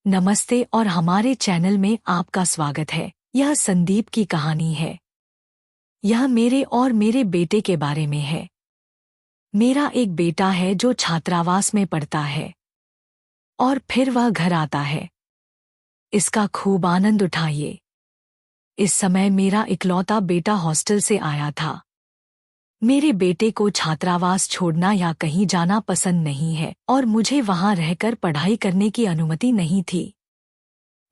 नमस्ते और हमारे चैनल में आपका स्वागत है। यह संदीप की कहानी है। यह मेरे और मेरे बेटे के बारे में है। मेरा एक बेटा है जो छात्रावास में पढ़ता है और फिर वह घर आता है। इसका खूब आनंद उठाइए। इस समय मेरा इकलौता बेटा हॉस्टल से आया था। मेरे बेटे को छात्रावास छोड़ना या कहीं जाना पसंद नहीं है और मुझे वहां रहकर पढ़ाई करने की अनुमति नहीं थी।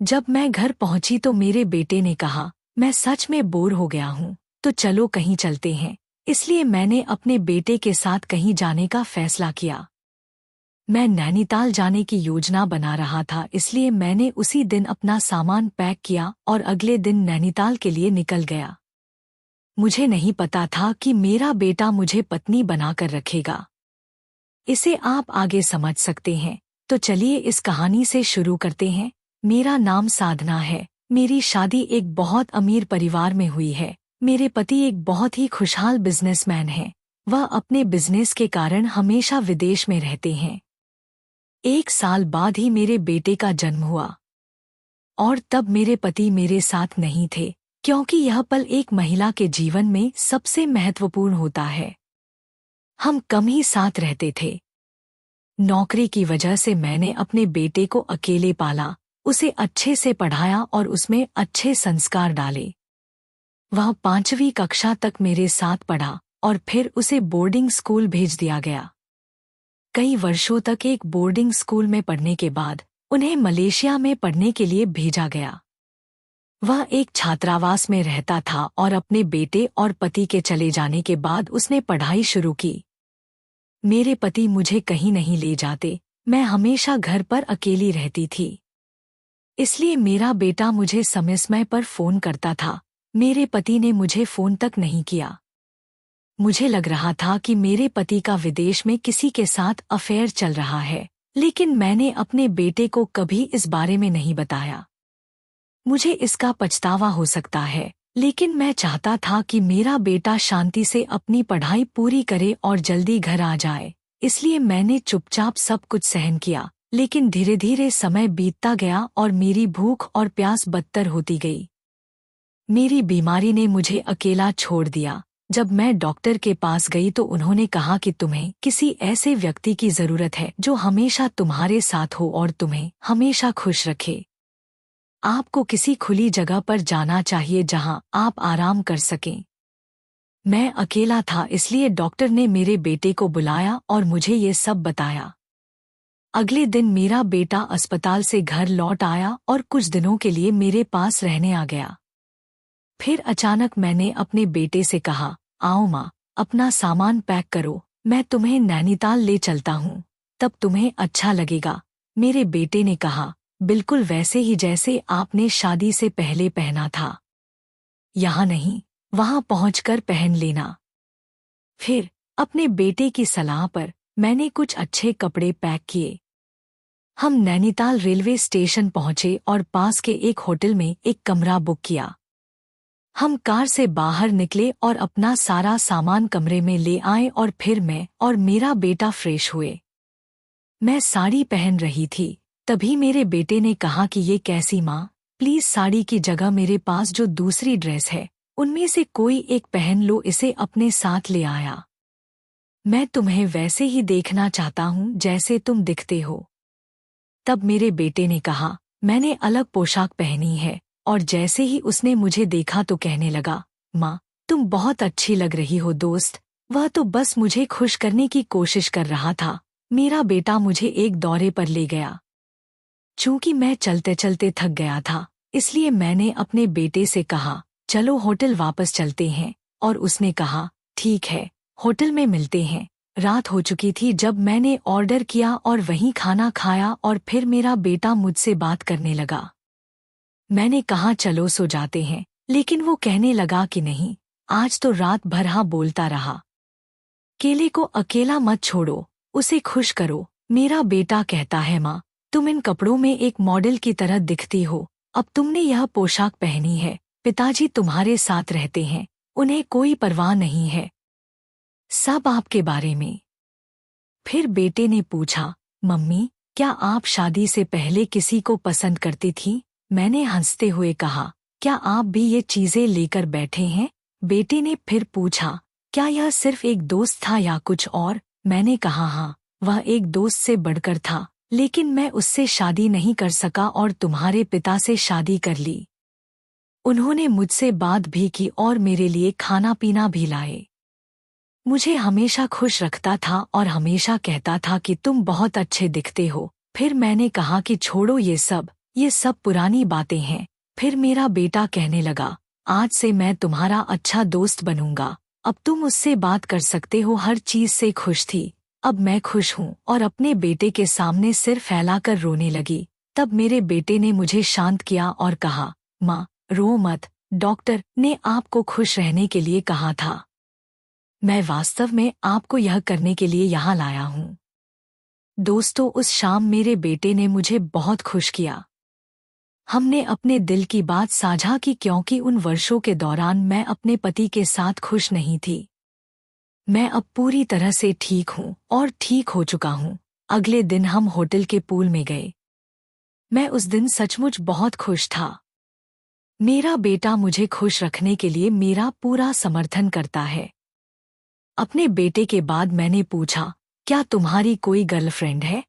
जब मैं घर पहुंची तो मेरे बेटे ने कहा, मैं सच में बोर हो गया हूँ, तो चलो कहीं चलते हैं। इसलिए मैंने अपने बेटे के साथ कहीं जाने का फैसला किया। मैं नैनीताल जाने की योजना बना रहा था, इसलिए मैंने उसी दिन अपना सामान पैक किया और अगले दिन नैनीताल के लिए निकल गया। मुझे नहीं पता था कि मेरा बेटा मुझे पत्नी बनाकर रखेगा। इसे आप आगे समझ सकते हैं। तो चलिए इस कहानी से शुरू करते हैं। मेरा नाम साधना है। मेरी शादी एक बहुत अमीर परिवार में हुई है। मेरे पति एक बहुत ही खुशहाल बिजनेसमैन हैं। वह अपने बिजनेस के कारण हमेशा विदेश में रहते हैं। 1 साल बाद ही मेरे बेटे का जन्म हुआ और तब मेरे पति मेरे साथ नहीं थे, क्योंकि यह पल एक महिला के जीवन में सबसे महत्वपूर्ण होता है। हम कम ही साथ रहते थे। नौकरी की वजह से मैंने अपने बेटे को अकेले पाला, उसे अच्छे से पढ़ाया और उसमें अच्छे संस्कार डाले। वह 5वीं कक्षा तक मेरे साथ पढ़ा और फिर उसे बोर्डिंग स्कूल भेज दिया गया। कई वर्षों तक एक बोर्डिंग स्कूल में पढ़ने के बाद उन्हें मलेशिया में पढ़ने के लिए भेजा गया। वह एक छात्रावास में रहता था और अपने बेटे और पति के चले जाने के बाद उसने पढ़ाई शुरू की। मेरे पति मुझे कहीं नहीं ले जाते, मैं हमेशा घर पर अकेली रहती थी। इसलिए मेरा बेटा मुझे समय समय पर फोन करता था। मेरे पति ने मुझे फोन तक नहीं किया। मुझे लग रहा था कि मेरे पति का विदेश में किसी के साथ अफेयर चल रहा है, लेकिन मैंने अपने बेटे को कभी इस बारे में नहीं बताया। मुझे इसका पछतावा हो सकता है, लेकिन मैं चाहता था कि मेरा बेटा शांति से अपनी पढ़ाई पूरी करे और जल्दी घर आ जाए। इसलिए मैंने चुपचाप सब कुछ सहन किया, लेकिन धीरे धीरे समय बीतता गया और मेरी भूख और प्यास बदतर होती गई। मेरी बीमारी ने मुझे अकेला छोड़ दिया। जब मैं डॉक्टर के पास गई तो उन्होंने कहा कि तुम्हें किसी ऐसे व्यक्ति की जरूरत है जो हमेशा तुम्हारे साथ हो और तुम्हें हमेशा खुश रखे। आपको किसी खुली जगह पर जाना चाहिए जहां आप आराम कर सकें। मैं अकेला था, इसलिए डॉक्टर ने मेरे बेटे को बुलाया और मुझे ये सब बताया। अगले दिन मेरा बेटा अस्पताल से घर लौट आया और कुछ दिनों के लिए मेरे पास रहने आ गया। फिर अचानक मैंने अपने बेटे से कहा, आओ माँ, अपना सामान पैक करो, मैं तुम्हें नैनीताल ले चलता हूँ, तब तुम्हें अच्छा लगेगा। मेरे बेटे ने कहा, बिल्कुल वैसे ही जैसे आपने शादी से पहले पहना था। यहाँ नहीं, वहां पहुंचकर पहन लेना। फिर अपने बेटे की सलाह पर मैंने कुछ अच्छे कपड़े पैक किए। हम नैनीताल रेलवे स्टेशन पहुंचे और पास के एक होटल में एक कमरा बुक किया। हम कार से बाहर निकले और अपना सारा सामान कमरे में ले आए और फिर मैं और मेरा बेटा फ्रेश हुए। मैं साड़ी पहन रही थी, तभी मेरे बेटे ने कहा कि ये कैसी माँ, प्लीज साड़ी की जगह मेरे पास जो दूसरी ड्रेस है उनमें से कोई एक पहन लो, इसे अपने साथ ले आया। मैं तुम्हें वैसे ही देखना चाहता हूँ जैसे तुम दिखते हो। तब मेरे बेटे ने कहा, मैंने अलग पोशाक पहनी है और जैसे ही उसने मुझे देखा तो कहने लगा, माँ, तुम बहुत अच्छी लग रही हो दोस्त। वह तो बस मुझे खुश करने की कोशिश कर रहा था। मेरा बेटा मुझे एक दौरे पर ले गया। चूंकि मैं चलते चलते थक गया था, इसलिए मैंने अपने बेटे से कहा, चलो होटल वापस चलते हैं, और उसने कहा, ठीक है, होटल में मिलते हैं। रात हो चुकी थी जब मैंने ऑर्डर किया और वहीं खाना खाया और फिर मेरा बेटा मुझसे बात करने लगा। मैंने कहा चलो सो जाते हैं, लेकिन वो कहने लगा कि नहीं, आज तो रात भर हाँ बोलता रहा। केले को अकेला मत छोड़ो, उसे खुश करो। मेरा बेटा कहता है, माँ, तुम इन कपड़ों में एक मॉडल की तरह दिखती हो। अब तुमने यह पोशाक पहनी है, पिताजी तुम्हारे साथ रहते हैं, उन्हें कोई परवाह नहीं है, सब आपके बारे में। फिर बेटे ने पूछा, मम्मी, क्या आप शादी से पहले किसी को पसंद करती थी? मैंने हंसते हुए कहा। क्या आप भी ये चीजें लेकर बैठे हैं? बेटे ने फिर पूछा। क्या यह सिर्फ एक दोस्त था या कुछ और? मैंने कहा हाँ, वह एक दोस्त से बढ़कर था, लेकिन मैं उससे शादी नहीं कर सका और तुम्हारे पिता से शादी कर ली। उन्होंने मुझसे बात भी की और मेरे लिए खाना पीना भी लाए। मुझे हमेशा खुश रखता था और हमेशा कहता था कि तुम बहुत अच्छे दिखते हो। फिर मैंने कहा कि छोड़ो ये सब पुरानी बातें हैं। फिर मेरा बेटा कहने लगा, आज से मैं तुम्हारा अच्छा दोस्त बनूंगा। अब तुम उससे बात कर सकते हो। हर चीज से खुश थी। अब मैं खुश हूँ और अपने बेटे के सामने सिर फैलाकर रोने लगी। तब मेरे बेटे ने मुझे शांत किया और कहा, माँ, रो मत, डॉक्टर ने आपको खुश रहने के लिए कहा था। मैं वास्तव में आपको यह करने के लिए यहाँ लाया हूँ। दोस्तों, उस शाम मेरे बेटे ने मुझे बहुत खुश किया। हमने अपने दिल की बात साझा की क्योंकि उन वर्षों के दौरान मैं अपने पति के साथ खुश नहीं थी। मैं अब पूरी तरह से ठीक हूँ और ठीक हो चुका हूँ। अगले दिन हम होटल के पूल में गए। मैं उस दिन सचमुच बहुत खुश था। मेरा बेटा मुझे खुश रखने के लिए मेरा पूरा समर्थन करता है। अपने बेटे के बाद मैंने पूछा, क्या तुम्हारी कोई गर्लफ्रेंड है?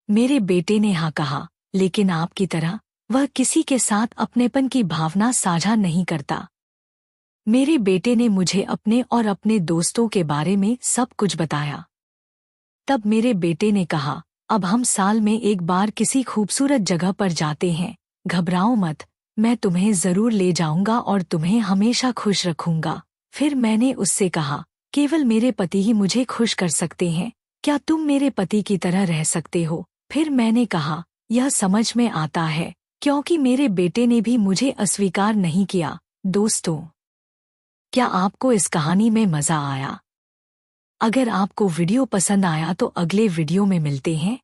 मेरे बेटे ने हाँ कहा, लेकिन आपकी तरह वह किसी के साथ अपनेपन की भावना साझा नहीं करता। मेरे बेटे ने मुझे अपने और अपने दोस्तों के बारे में सब कुछ बताया। तब मेरे बेटे ने कहा, अब हम साल में एक बार किसी खूबसूरत जगह पर जाते हैं। घबराओ मत, मैं तुम्हें जरूर ले जाऊंगा और तुम्हें हमेशा खुश रखूंगा। फिर मैंने उससे कहा, केवल मेरे पति ही मुझे खुश कर सकते हैं। क्या तुम मेरे पति की तरह रह सकते हो? फिर मैंने कहा, यह समझ में आता है, क्योंकि मेरे बेटे ने भी मुझे अस्वीकार नहीं किया। दोस्तों, क्या आपको इस कहानी में मजा आया? अगर आपको वीडियो पसंद आया तो अगले वीडियो में मिलते हैं।